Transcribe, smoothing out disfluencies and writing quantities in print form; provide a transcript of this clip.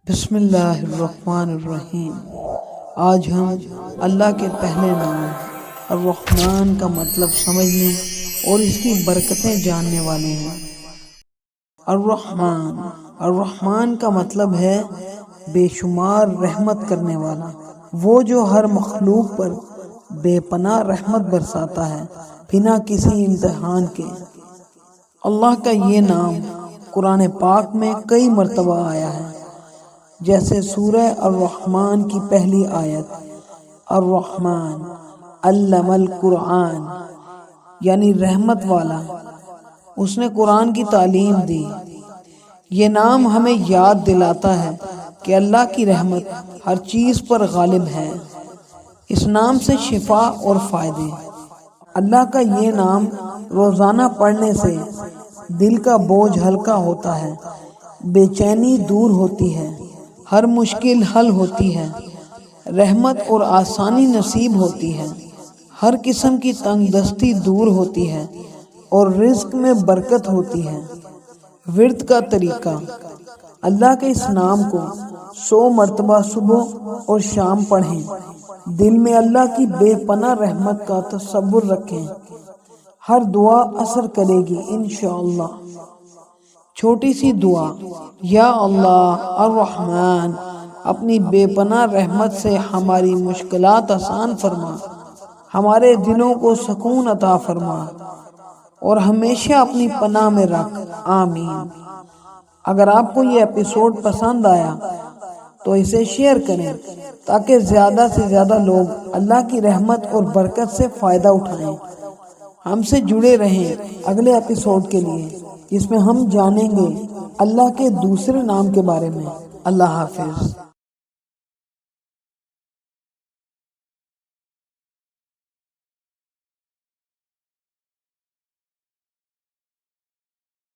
بسم اللہ الرحمن الرحیم۔ آج ہم اللہ کے پہلے نام الرحمن کا مطلب سمجھنے اور اس کی برکتیں جاننے والے ہیں۔ الرحمن کا مطلب ہے بے شمار رحمت کرنے والا، وہ جو ہر مخلوق پر بے پناہ رحمت برساتا ہے بنا کسی امتحان کے۔ اللہ کا یہ نام قرآن پاک میں کئی مرتبہ آیا ہے، جیسے سورہ الرحمن کی پہلی آیت الرحمن علم القرآن، یعنی رحمت والا، اس نے قرآن کی تعلیم دی۔ یہ نام ہمیں یاد دلاتا ہے کہ اللہ کی رحمت ہر چیز پر غالب ہے۔ اس نام سے شفا اور فائدے۔ اللہ کا یہ نام روزانہ پڑھنے سے دل کا بوجھ ہلکا ہوتا ہے، بے چینی دور ہوتی ہے، ہر مشکل حل ہوتی ہے، رحمت اور آسانی نصیب ہوتی ہے، ہر قسم کی تنگ دستی دور ہوتی ہے اور رزق میں برکت ہوتی ہے۔ ورد کا طریقہ: اللہ کے اس نام کو 100 مرتبہ صبح اور شام پڑھیں۔ دل میں اللہ کی بے پناہ رحمت کا تصور رکھیں، ہر دعا اثر کرے گی انشاءاللہ۔ چھوٹی سی دعا: یا اللہ الرحمن، اپنی بے پناہ رحمت سے ہماری مشکلات آسان فرما، ہمارے دلوں کو سکون عطا فرما اور ہمیشہ اپنی پناہ میں رکھ، آمین۔ اگر آپ کو یہ ایپیسوڈ پسند آیا تو اسے شیئر کریں تاکہ زیادہ سے زیادہ لوگ اللہ کی رحمت اور برکت سے فائدہ اٹھائیں۔ ہم سے جڑے رہیں اگلے ایپیسوڈ کے لیے، جس میں ہم جانیں گے اللہ کے دوسرے نام کے بارے میں۔ اللہ حافظ۔